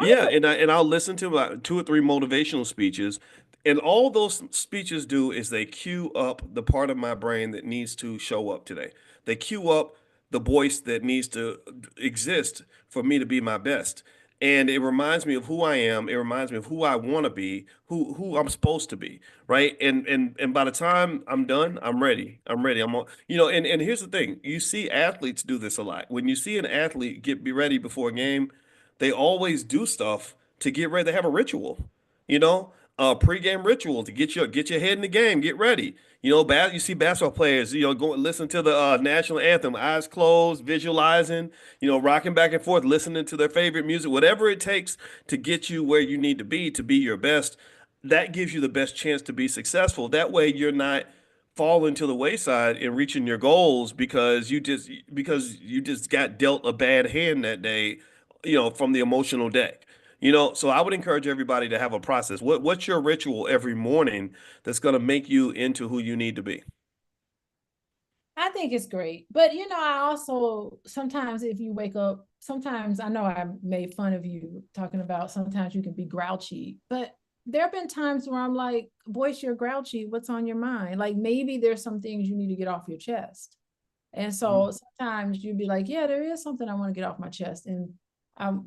Yeah, Wonderful. I'll listen to about two or three motivational speeches, and all those speeches do is they cue up the part of my brain that needs to show up today. They cue up the voice that needs to exist for me to be my best. And it reminds me of who I am. It reminds me of who I want to be, who I'm supposed to be, right? And by the time I'm done, I'm ready. I'm ready. I'm on, and here's the thing. You see athletes do this a lot. When you see an athlete be ready before a game, they always do stuff to get ready. They have a ritual, a pregame ritual to get your head in the game, get ready. You see basketball players, go and listen to the national anthem, eyes closed, visualizing, rocking back and forth, listening to their favorite music, whatever it takes to get you where you need to be your best. That gives you the best chance to be successful. That way, you're not falling to the wayside and reaching your goals because you just got dealt a bad hand that day, from the emotional deck. So I would encourage everybody to have a process. What's your ritual every morning that's going to make you into who you need to be? I think it's great. But I also sometimes if you wake up, sometimes I know I made fun of you talking about sometimes you can be grouchy, but there have been times where I'm like, Boyce, you're grouchy. What's on your mind? Like maybe there's some things you need to get off your chest. And so sometimes you'd be like, yeah, there is something I want to get off my chest. And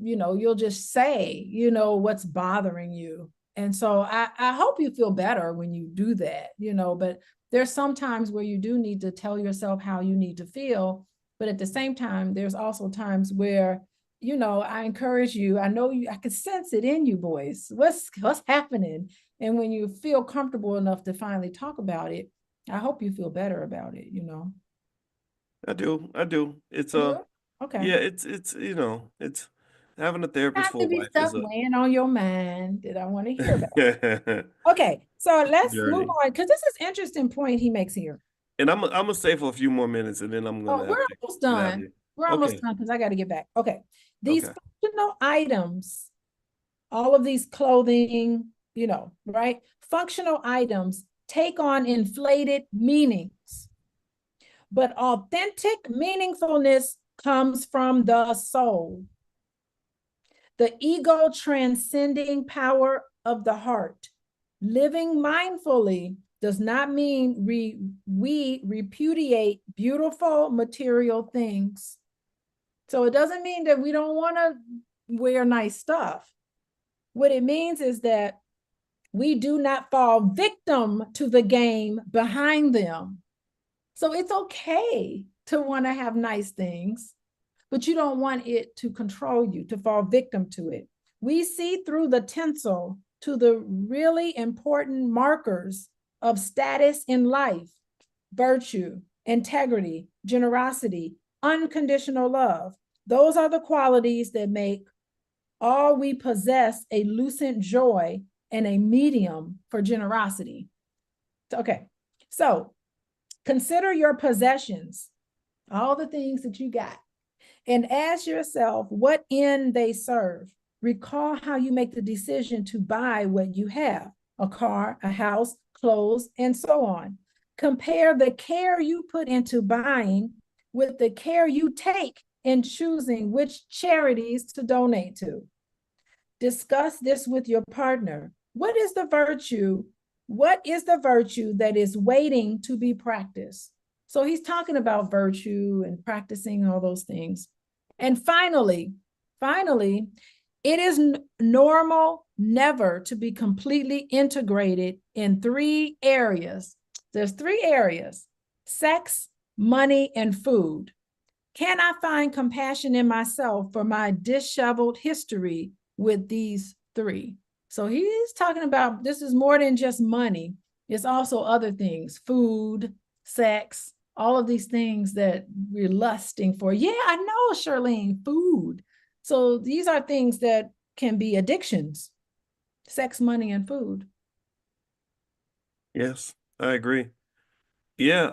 you'll just say, what's bothering you. And so I hope you feel better when you do that, but there's some times where you do need to tell yourself how you need to feel. But at the same time, there's also times where, I encourage you. I know I can sense it in you, boys. What's happening? And when you feel comfortable enough to finally talk about it, I hope you feel better about it. I do. I do. It's You do? Okay. yeah, it's having a therapist Have for to a be wife is stuff weighing on your mind that I want to hear about. a Okay, so let's move journey. on because this is an interesting point he makes here. And I'm gonna stay for a few more minutes and then I'm Oh, gonna we're have to almost get out of done. here. We're almost Okay. done because I got to get back. Okay, these Okay. functional items, all of these clothing, right? Functional items take on inflated meanings, but authentic meaningfulness comes from the soul, the ego transcending power of the heart. Living mindfully does not mean we repudiate beautiful material things. So it doesn't mean that we don't want to wear nice stuff. What it means is that we do not fall victim to the game behind them. So it's okay to want to have nice things, but you don't want it to control you, to fall victim to it. We see through the tinsel to the really important markers of status in life: virtue, integrity, generosity, unconditional love. Those are the qualities that make all we possess a lucent joy and a medium for generosity. Okay, so consider your possessions, all the things that you got, and ask yourself what end they serve. Recall how you make the decision to buy what you have: a car, a house, clothes, and so on. Compare the care you put into buying with the care you take in choosing which charities to donate to. Discuss this with your partner. What is the virtue? What is the virtue that is waiting to be practiced? So he's talking about virtue and practicing all those things. And finally, it is normal never to be completely integrated in three areas. There's three areas: sex, money, and food. Can I find compassion in myself for my disheveled history with these three? So he's talking about this is more than just money. It's also other things: food, sex, all of these things that we're lusting for. Yeah, I know, Charlene, food. So these are things that can be addictions: sex, money, and food. Yes, I agree. Yeah,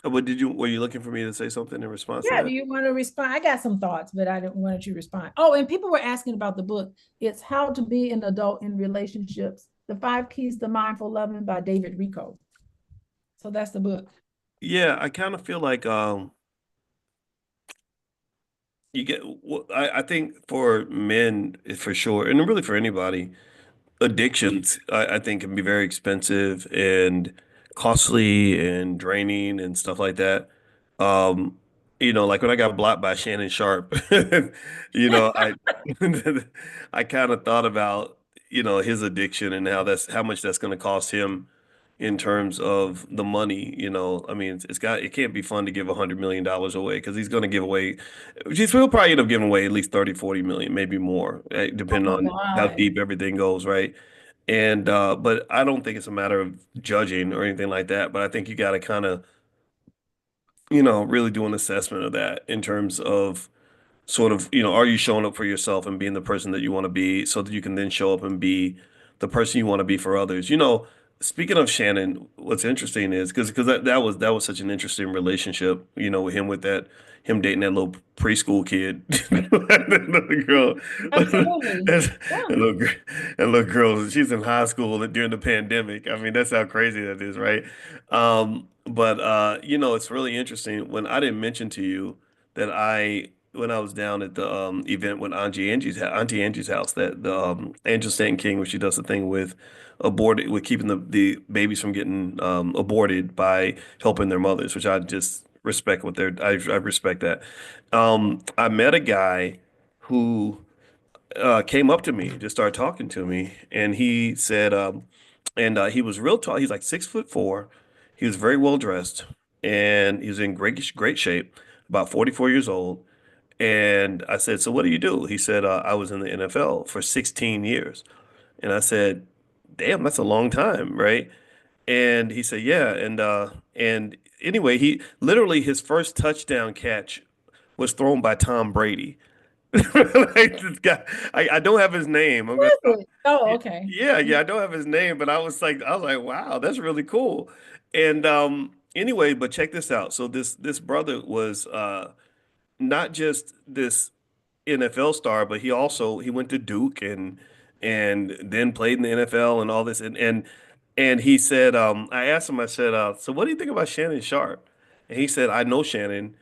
but were you looking for me to say something in response to Yeah, do that? you want to respond? I got some thoughts, but I didn't want you to respond. Oh, and people were asking about the book. It's How to Be an Adult in Relationships: The Five Keys to Mindful Loving by David Rico. So that's the book. Yeah, I kind of feel like you get I think for men for sure, and really for anybody, addictions I think can be very expensive and costly and draining and stuff like that. Um, like when I got blocked by Shannon Sharp, I I kind of thought about, his addiction and how much that's going to cost him in terms of the money. I mean, it can't be fun to give $100 million away because he's going to give away, he'll probably end up giving away at least 30, 40 million, maybe more, Oh depending my on how God. deep everything goes, right? And but I don't think it's a matter of judging or anything like that. But I think you got to kind of, really do an assessment of that in terms of sort of, are you showing up for yourself and being the person that you want to be so that you can then show up and be the person you want to be for others? Speaking of Shannon, what's interesting is because that was such an interesting relationship, him dating that little preschool kid, that little girl, Absolutely. Yeah. that little, gr- that little girl, she's in high school during the pandemic. I mean, that's how crazy that is, right? But it's really interesting when I didn't mention to you that when I was down at the event with Auntie Angie's house, that the Angel Stanton King, where she does the thing with keeping the babies from getting aborted by helping their mothers, which I just respect I respect that. I met a guy who came up to me, just started talking to me, and he said, and he was real tall. He's like 6'4". He was very well dressed, and he was in great shape. About 44 years old. And I said, "So what do you do?" He said, "I was in the NFL for 16 years." And I said, "Damn, that's a long time, right?" And he said, "Yeah." And anyway, he literally his first touchdown catch was thrown by Tom Brady. Like this guy, I don't have his name. I'm Who gonna, is it? Oh, okay. yeah, yeah, I don't have his name, but I was like, wow, that's really cool. And anyway, but check this out. So this brother was not just this NFL star, but he went to Duke and then played in the NFL and all this. And he said, I asked him, I said, so what do you think about Shannon Sharp? And he said, I know Shannon.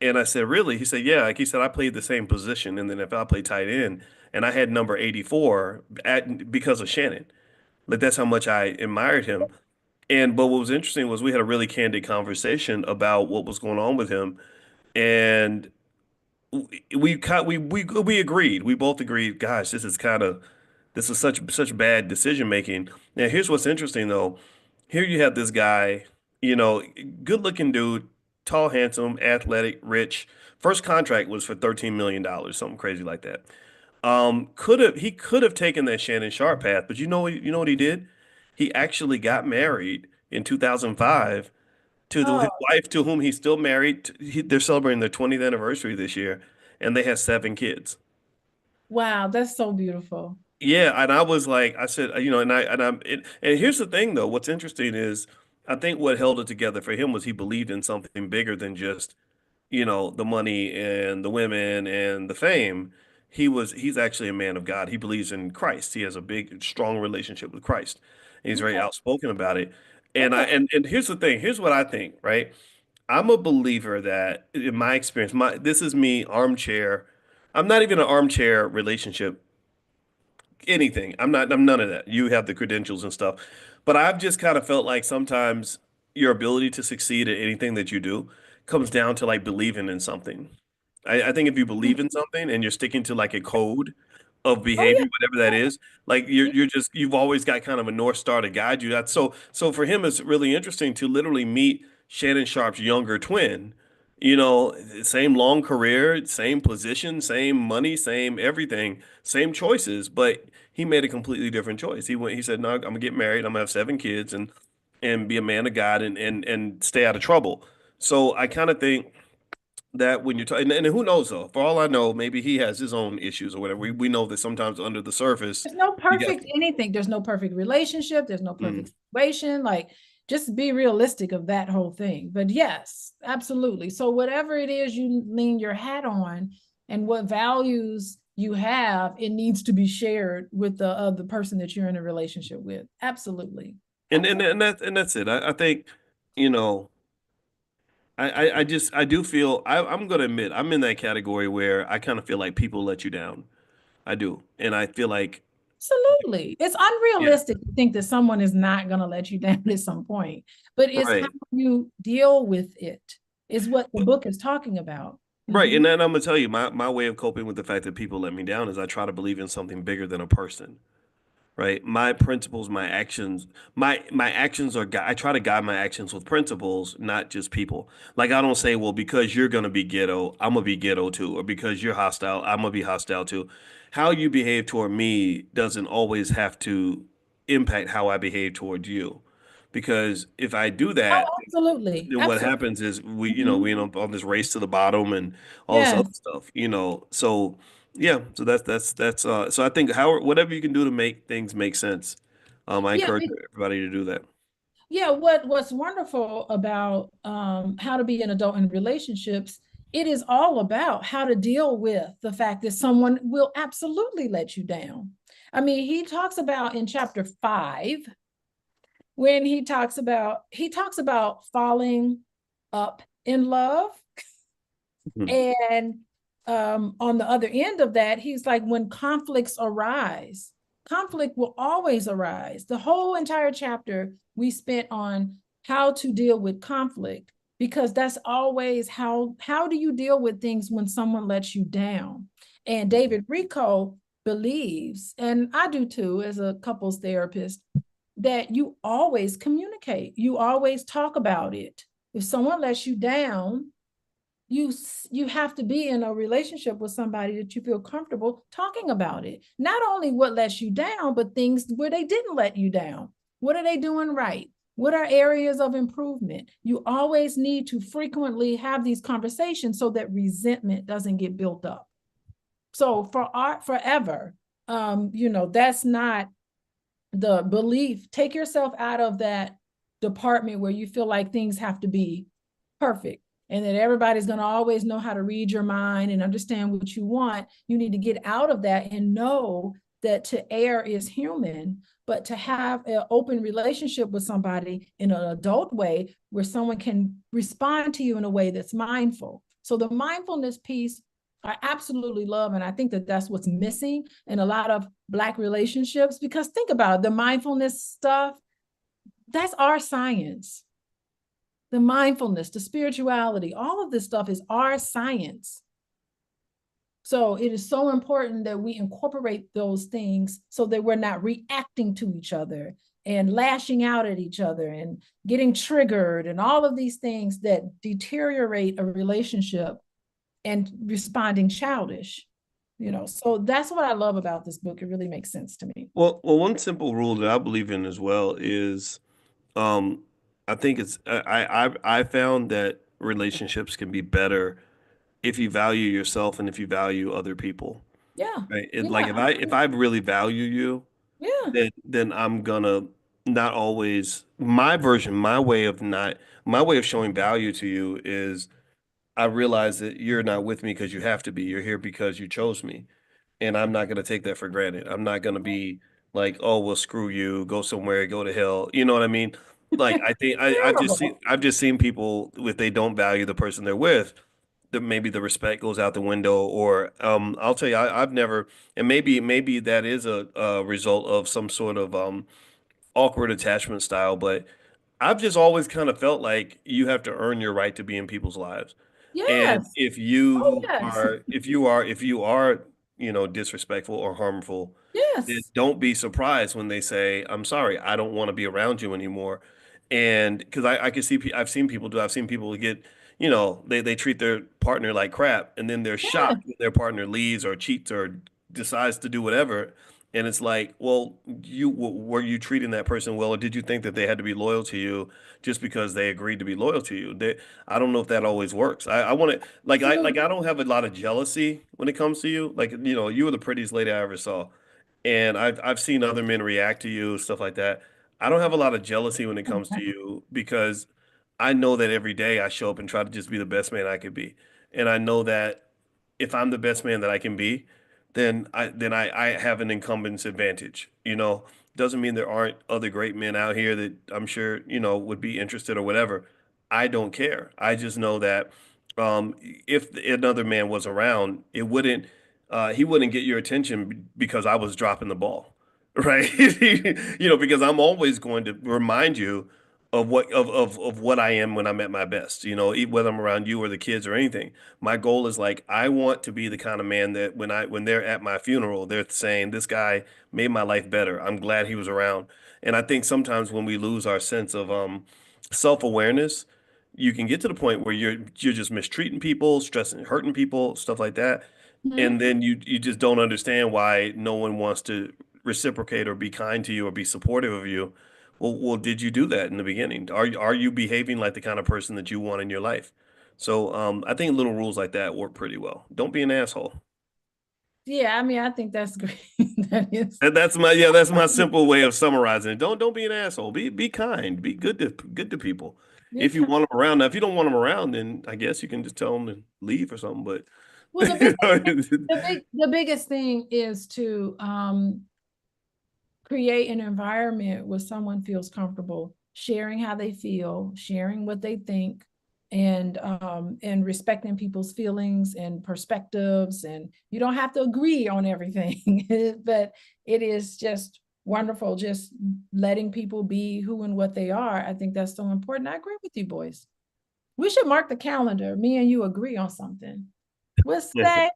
And I said, really? He said, yeah. Like he said, I played the same position in the NFL. I played tight end, and I had number 84 because of Shannon. Like that's how much I admired him. And but what was interesting was we had a really candid conversation about what was going on with him, and we agreed. We both agreed. Gosh, this is such bad decision making. Now here's what's interesting though. Here you have this guy, you know, good looking dude, tall, handsome, athletic, rich. First contract was for $13 million, something crazy like that. He could have taken that Shannon Sharp path, but you know what he did? He actually got married in 2005 to his Oh, wife, to whom he's still married. They're celebrating their 20th anniversary this year, and they have 7 kids. wow, that's so beautiful. Yeah, and I was like, I said, you know, and here's the thing though. What's interesting is, I think what held it together for him was he believed in something bigger than just, you know, the money and the women and the fame. He's actually a man of God. He believes in Christ. He has a big, strong relationship with Christ. And he's very Okay, outspoken about it. okay. And here's the thing. Here's what I think, right? I'm a believer that in my experience, this is me armchair. I'm not even an armchair relationship anything. I'm none of that. You have the credentials and stuff. But I've just kind of felt like sometimes your ability to succeed at anything that you do comes down to like believing in something. I think if you believe in something and you're sticking to like a code of Oh behavior, whatever that is, like yeah. you've always got kind of a North Star to guide you. That's so for him it's really interesting to literally meet Shannon Sharp's younger twin. You know, same long career, same position, same money, same everything, same choices, but he made a completely different choice. He said, "No, I'm gonna get married. I'm gonna have 7 kids and be a man of God and stay out of trouble." So I kind of think that when you're talking, and who knows though, for all I know, maybe he has his own issues or whatever. We know that sometimes under the surface, There's no you got, perfect anything. There's no perfect relationship. There's no mm. perfect situation. Like, just be realistic of that whole thing. But yes, absolutely. So whatever it is you lean your hat on and what values you have, it needs to be shared with the person that you're in a relationship with. Absolutely. Absolutely. And that's it. I think, you know, I do feel I'm gonna admit I'm in that category where I kind of feel like people let you down. I do, and I feel like, Absolutely. It's yeah, unrealistic to think that someone is not going to let you down at some point, but it's how right. you deal with it is what the book is talking about. Right, Mm-hmm. and then I'm gonna tell you my way of coping with the fact that people let me down is I try to believe in something bigger than a person. Right? My principles, my actions are I try to guide my actions with principles, not just people. Like I don't say, well, because you're gonna be ghetto, I'm gonna be ghetto too, or because you're hostile, I'm gonna be hostile too. How you behave toward me doesn't always have to impact how I behave toward you. Because if I do Oh, that, absolutely. then what Absolutely. happens is Mm-hmm. we end up on this race to the bottom and all this other Yes. stuff, you know. So yeah, so that's so I think how whatever you can do to make things make sense, I Yeah. encourage everybody to do that. Yeah. What's wonderful about how to be an adult in relationships, it is all about how to deal with the fact that someone will absolutely let you down. I mean, he talks about in chapter 5 when he talks about falling up in love, Mhm. and on the other end of that he's like, when conflicts arise, conflict will always arise. The whole entire chapter we spent on how to deal with conflict, because that's always how do you deal with things when someone lets you down. And David Rico believes, and I do too as a couples therapist, that you always communicate. You always talk about it. If someone lets you down, you you have to be in a relationship with somebody that you feel comfortable talking about it. Not only what lets you down, but things where they didn't let you down. What are they doing right? What are areas of improvement? You always need to frequently have these conversations so that resentment doesn't get built up. So for art forever, that's not the belief. Take yourself out of that department where you feel like things have to be perfect and that everybody's going to always know how to read your mind and understand what you want. You need to get out of that and know that to err is human, but to have an open relationship with somebody in an adult way where someone can respond to you in a way that's mindful. So the mindfulness piece I absolutely love, and I think that that's what's missing in a lot of Black relationships. Because think about it, the mindfulness stuff, that's our science. The mindfulness, the spirituality, all of this stuff is our science. So it is so important that we incorporate those things so that we're not reacting to each other and lashing out at each other and getting triggered and all of these things that deteriorate a relationship and responding childish. So that's what I love about this book. It really makes sense to me. Well, one simple rule that I believe in as well is, um, I think it's I found that relationships can be better if you value yourself and if you value other people. Yeah. Right? Yeah. Like if I really value you, Yeah. then I'm gonna not always my way of showing value to you is I realize that you're not with me because you have to be. You're here because you chose me. And I'm not gonna take that for granted. I'm not gonna be like, oh, well, screw you, go somewhere, go to hell. You know what I mean? Like I think Terrible. I've just seen people if they don't value the person they're with, that maybe the respect goes out the window. Or I'll tell you, I've never, and maybe that is a result of some sort of awkward attachment style, but I've just always kind of felt like you have to earn your right to be in people's lives. And Yes. Oh, yes. if you are, disrespectful or harmful, then Yes. don't be surprised when they say, "I'm sorry, I don't want to be around you anymore." And because I can see, I've seen people get, they treat their partner like crap, and then they're Yeah. shocked when their partner leaves or cheats or decides to do whatever. And it's like, well, were you treating that person well, or did you think that they had to be loyal to you just because they agreed to be loyal to you? I don't know if that always works. I want to I Absolutely. don't have a lot of jealousy when it comes to you. Like, you were the prettiest lady I ever saw, and I've seen other men react to you, stuff like that. I don't have a lot of jealousy when it comes to you because I know that every day I show up and try to just be the best man I could be, and I know that if I'm the best man that I can be, then I have an incumbent's advantage. Doesn't mean there aren't other great men out here that I'm sure, would be interested or whatever. I don't care. I just know that if another man was around, he wouldn't get your attention because I was dropping the ball, right? Because I'm always going to remind you of what I am when I'm at my best, whether I'm around you or the kids or anything. My goal is like I want to be the kind of man that when they're at my funeral, they're saying this guy made my life better. I'm glad he was around. And I think sometimes when we lose our sense of self-awareness, you can get to the point where you're just mistreating people, stressing, hurting people, stuff like that. Mhm. And then you just don't understand why no one wants to reciprocate or be kind to you or be supportive of you. Well, did you do that in the beginning? Are you behaving like the kind of person that you want in your life? So I think little rules like that work pretty well. Don't be an asshole. Yeah, I mean, I think that's great. That is. That's my simple way of summarizing it. Don't be an asshole. Be kind. Be good to people. Be If you kind. want them around, now if you don't want them around, then I guess you can just tell them to leave or something. But Well, the biggest thing is to create an environment where someone feels comfortable sharing how they feel, sharing what they think, and respecting people's feelings and perspectives. And you don't have to agree on everything, but it is just wonderful just letting people be who and what they are. I think that's so important. I agree with you, boys. We should mark the calendar. Me and you agree on something. We'll say,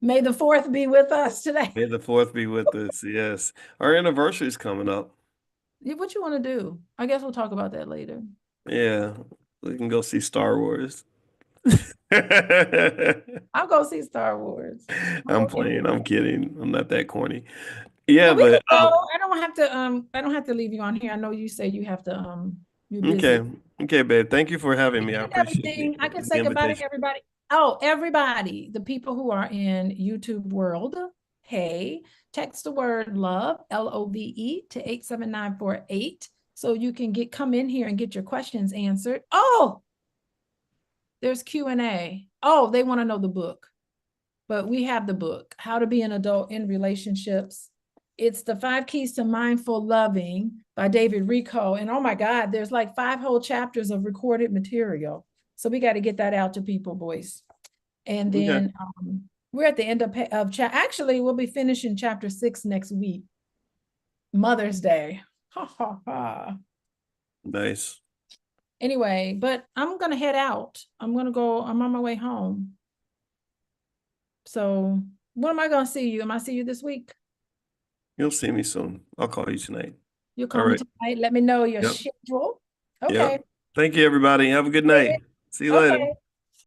May the 4th be with us today. May the fourth be with us. Yes, our anniversary is coming up. What you want to do? I guess we'll talk about that later. Yeah, we can go see Star Wars. I'll go see Star Wars. I'm Okay. playing. I'm kidding. I'm not that corny. Yeah, Well, we can but go. I don't have to leave you on here. I know you say you have to you're okay, busy. okay, babe. Thank you for having me. I And appreciate everything. I can the say goodbye to invitation. everybody. Oh, everybody, the people who are in YouTube world, hey, text the word love, LOVE to 87948 so you can come in here and get your questions answered. Oh, there's Q&A. Oh, they want to know the book. But we have the book, How to Be an Adult in Relationships. It's the 5 Keys to Mindful Loving by David Rico. And oh my God, there's like 5 whole chapters of recorded material. So we got to get that out to people, boys. And Okay. then We're at the end of actually, we'll be finishing chapter 6 next week. Mother's Day. Ha ha ha. Nice. Anyway, but I'm gonna head out. I'm on my way home. So when am I gonna see you? Am I see you this week? You'll see me soon. I'll call you tonight. You'll All call me right. tonight. Let me know your Yep. schedule. Okay. Yep. Thank you, everybody. Have a good night. See you later. Okay.